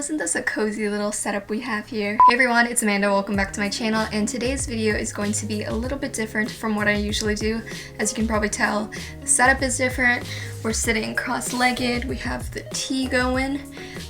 isn't this a cozy little setup we have here? Hey everyone, it's Amanda, welcome back to my channel, and today's video is going to be a little bit different from what I usually do. As you can probably tell, the setup is different. We're sitting cross-legged, we have the tea going,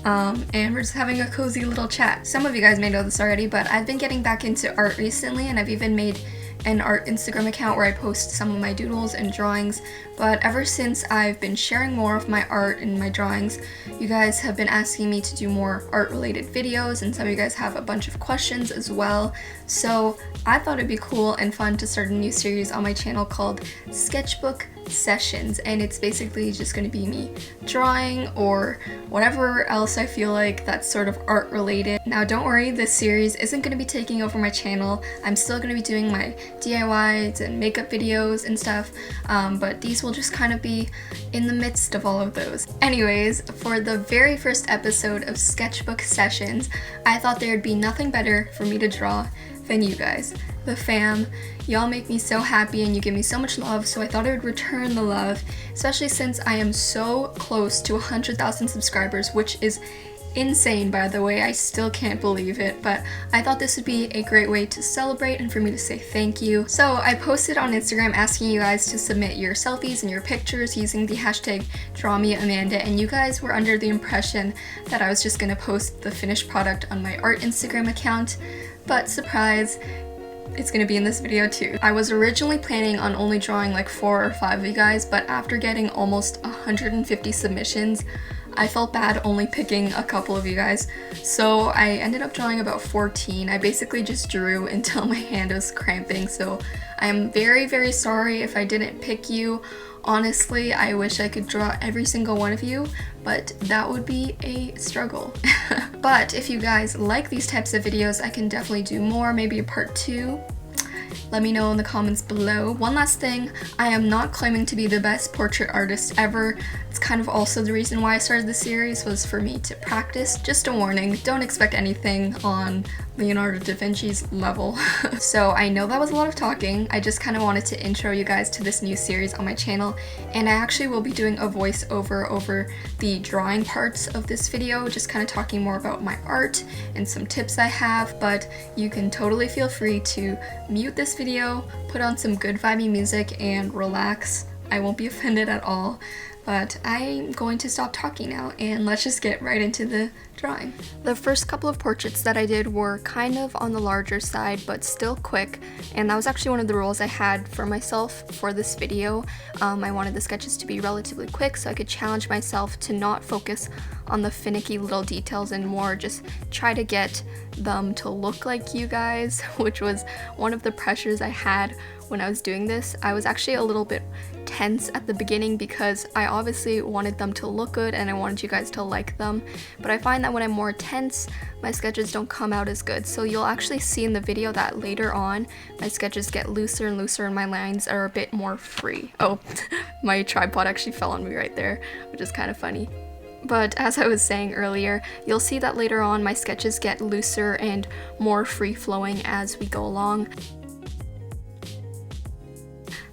and we're just having a cozy little chat. Some of you guys may know this already, but I've been getting back into art recently, and I've even made an art Instagram account where I post some of my doodles and drawings. But ever since I've been sharing more of my art and my drawings, you guys have been asking me to do more art related videos, and some of you guys have a bunch of questions as well. So I thought it'd be cool and fun to start a new series on my channel called Sketchbook Sessions, and it's basically just going to be me drawing or whatever else I feel like that's sort of art related. Now don't worry, this series isn't going to be taking over my channel. I'm still going to be doing my DIYs and makeup videos and stuff, but these will just kind of be in the midst of all of those. Anyways, for the very first episode of Sketchbook Sessions, I thought there'd be nothing better for me to draw than you guys, the fam. Y'all make me so happy and you give me so much love, so I thought I would return the love, especially since I am so close to 100,000 subscribers, which is insane, by the way. I still can't believe it, but I thought this would be a great way to celebrate and for me to say thank you. So I posted on Instagram asking you guys to submit your selfies and your pictures using the hashtag #DrawMeAmanda, and you guys were under the impression that I was just gonna post the finished product on my art Instagram account, but surprise, it's gonna be in this video too. I was originally planning on only drawing like 4 or 5 of you guys, but after getting almost 150 submissions, I felt bad only picking a couple of you guys, so I ended up drawing about 14. I basically just drew until my hand was cramping, so I am very, very sorry if I didn't pick you. Honestly, I wish I could draw every single one of you, but that would be a struggle. But if you guys like these types of videos, I can definitely do more, maybe a part 2. Let me know in the comments below. One last thing, I am not claiming to be the best portrait artist ever. It's kind of also the reason why I started this series, was for me to practice. Just a warning, don't expect anything on Leonardo da Vinci's level. So I know that was a lot of talking. I just kind of wanted to intro you guys to this new series on my channel, and I actually will be doing a voiceover over the drawing parts of this video, just kind of talking more about my art and some tips I have, but you can totally feel free to mute this video, put on some good vibey music, and relax. I won't be offended at all. But I'm going to stop talking now and let's just get right into the drawing. The first couple of portraits that I did were kind of on the larger side, but still quick, and that was actually one of the rules I had for myself for this video. I wanted the sketches to be relatively quick so I could challenge myself to not focus on the finicky little details and more just try to get them to look like you guys, which was one of the pressures I had when I was doing this. I was actually a little bit tense at the beginning because I obviously wanted them to look good and I wanted you guys to like them, but I find that when I'm more tense, my sketches don't come out as good. So you'll actually see in the video that later on my sketches get looser and looser and my lines are a bit more free. Oh, my tripod actually fell on me right there, which is kind of funny. But as I was saying earlier, you'll see that later on my sketches get looser and more free-flowing as we go along.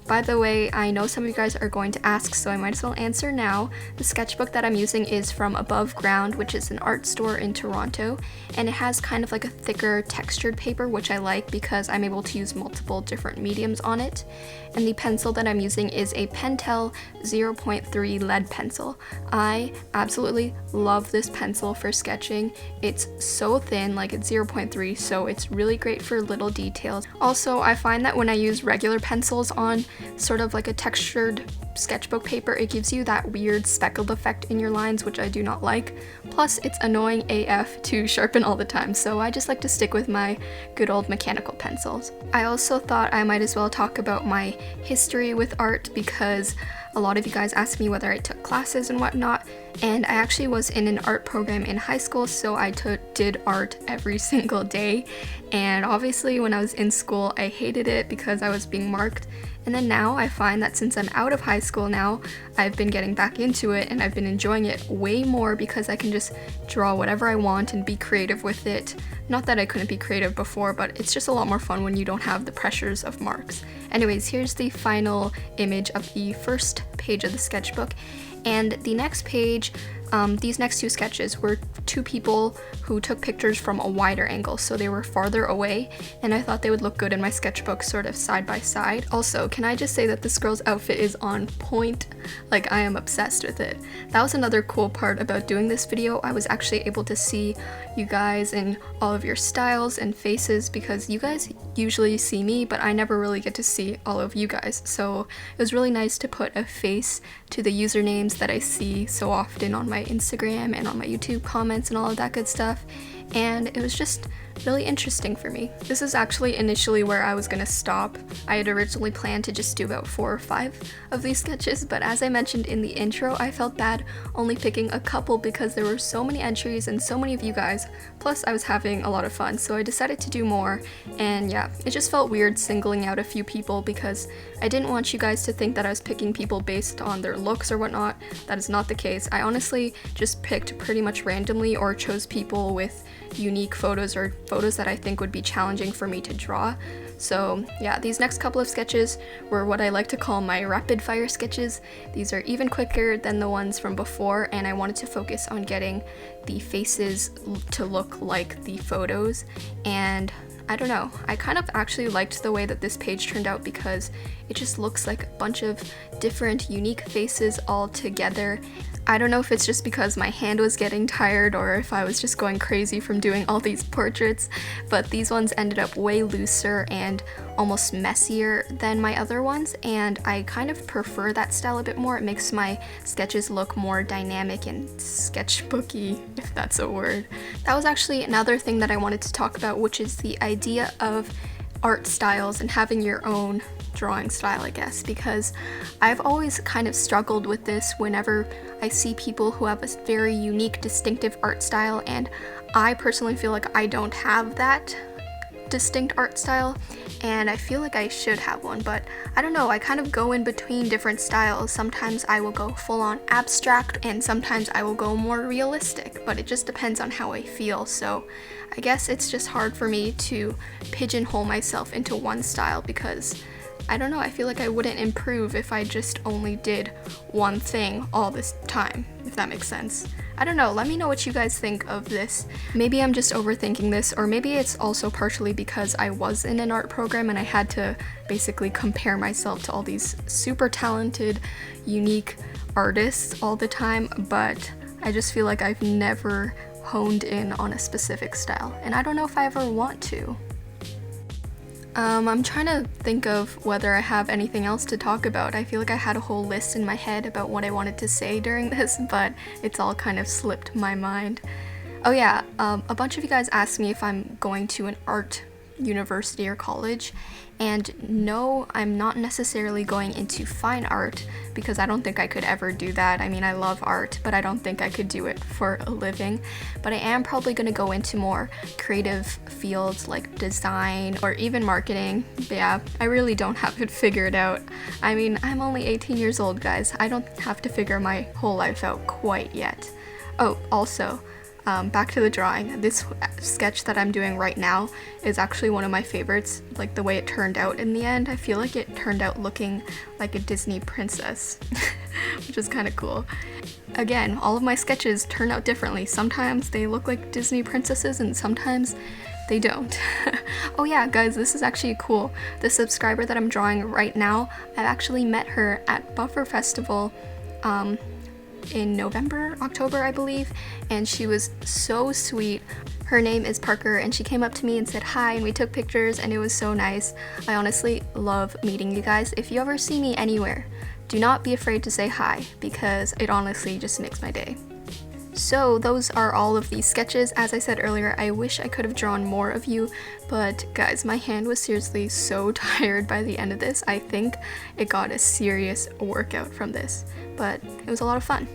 By the way, I know some of you guys are going to ask, so I might as well answer now. The sketchbook that I'm using is from Above Ground, which is an art store in Toronto, and it has kind of like a thicker textured paper, which I like because I'm able to use multiple different mediums on it. And the pencil that I'm using is a Pentel 0.3 lead pencil. I absolutely love this pencil for sketching. It's so thin, like it's 0.3, so it's really great for little details. Also, I find that when I use regular pencils on sort of like a textured sketchbook paper, it gives you that weird speckled effect in your lines, which I do not like. Plus, it's annoying AF to sharpen all the time, so I just like to stick with my good old mechanical pencils. I also thought I might as well talk about my history with art because a lot of you guys asked me whether I took classes and whatnot, and I actually was in an art program in high school, so I did art every single day. And obviously when I was in school, I hated it because I was being marked. And then now I find that since I'm out of high school now, I've been getting back into it and I've been enjoying it way more because I can just draw whatever I want and be creative with it. Not that I couldn't be creative before, but it's just a lot more fun when you don't have the pressures of marks. Anyways, here's the final image of the first page of the sketchbook. And the next page, these next 2 sketches were two people who took pictures from a wider angle, so they were farther away, and I thought they would look good in my sketchbook sort of side by side. Also, can I just say that this girl's outfit is on point? Like, I am obsessed with it. That was another cool part about doing this video. I was actually able to see you guys in all of your styles and faces, because you guys usually see me, but I never really get to see all of you guys. So it was really nice to put a face to the usernames that I see so often on my Instagram and on my YouTube comments and all of that good stuff. And it was just really interesting for me. This is actually initially where I was gonna stop. I had originally planned to just do about 4 or 5 of these sketches, but as I mentioned in the intro, I felt bad only picking a couple because there were so many entries and so many of you guys, plus I was having a lot of fun, so I decided to do more. And yeah, it just felt weird singling out a few people because I didn't want you guys to think that I was picking people based on their looks or whatnot. That is not the case. I honestly just picked pretty much randomly or chose people with unique photos or photos that I think would be challenging for me to draw. So yeah, these next couple of sketches were what I like to call my rapid fire sketches. These are even quicker than the ones from before, and I wanted to focus on getting the faces to look like the photos. And I don't know, I kind of actually liked the way that this page turned out because it just looks like a bunch of different unique faces all together. I don't know if it's just because my hand was getting tired or if I was just going crazy from doing all these portraits, but these ones ended up way looser and almost messier than my other ones, and I kind of prefer that style a bit more. It makes my sketches look more dynamic and sketchbooky, if that's a word. That was actually another thing that I wanted to talk about, which is the idea of art styles and having your own drawing style, I guess, because I've always kind of struggled with this whenever I see people who have a very unique, distinctive art style, and I personally feel like I don't have that distinct art style, and I feel like I should have one, but I don't know, I kind of go in between different styles. Sometimes I will go full on abstract, and sometimes I will go more realistic, but it just depends on how I feel. So I guess it's just hard for me to pigeonhole myself into one style because I don't know, I feel like I wouldn't improve if I just only did one thing all this time, if that makes sense. I don't know, let me know what you guys think of this. Maybe I'm just overthinking this, or maybe it's also partially because I was in an art program and I had to basically compare myself to all these super talented, unique artists all the time, but I just feel like I've never honed in on a specific style, and I don't know if I ever want to. I'm trying to think of whether I have anything else to talk about. I feel like I had a whole list in my head about what I wanted to say during this, but it's all kind of slipped my mind. Oh yeah, a bunch of you guys asked me if I'm going to an art university or college, and no, I'm not necessarily going into fine art because I don't think I could ever do that. I mean, I love art, but I don't think I could do it for a living. But I am probably going to go into more creative fields like design or even marketing. But yeah, I really don't have it figured out. I mean, I'm only 18 years old, guys. I don't have to figure my whole life out quite yet. Oh, also, back to the drawing. This sketch that I'm doing right now is actually one of my favorites, like the way it turned out in the end. I feel like it turned out looking like a Disney princess, which is kind of cool. Again, all of my sketches turn out differently. Sometimes they look like Disney princesses and sometimes they don't. Oh yeah, guys, this is actually cool. The subscriber that I'm drawing right now, I've actually met her at Buffer Festival in November, October, I believe, and she was so sweet. Her name is Parker, and she came up to me and said hi, and we took pictures, and it was so nice. I honestly love meeting you guys. If you ever see me anywhere, do not be afraid to say hi, because it honestly just makes my day. So those are all of these sketches. As I said earlier, I wish I could have drawn more of you, but guys, my hand was seriously so tired by the end of this. I think it got a serious workout from this, but it was a lot of fun.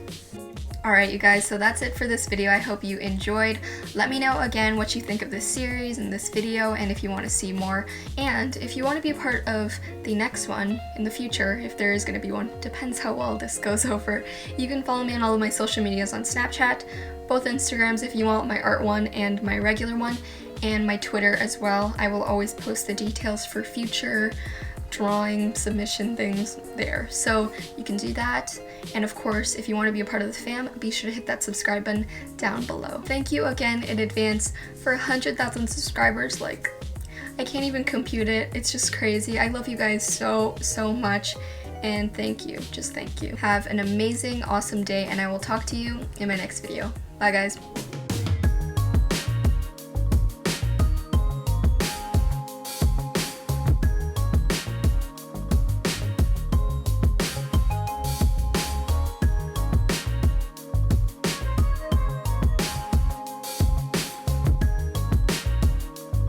Alright you guys, so that's it for this video. I hope you enjoyed. Let me know again what you think of this series and this video, and if you want to see more. And if you want to be a part of the next one in the future, if there is going to be one, depends how well this goes over, you can follow me on all of my social medias on Snapchat, both Instagrams if you want, my art one and my regular one, and my Twitter as well. I will always post the details for future drawing submission things there. So you can do that. And of course, if you want to be a part of the fam, be sure to hit that subscribe button down below. Thank you again in advance for 100,000 subscribers. Like, I can't even compute it. It's just crazy. I love you guys so much. And thank you. Just thank you. Have an amazing, awesome day, and I will talk to you in my next video. Bye, guys.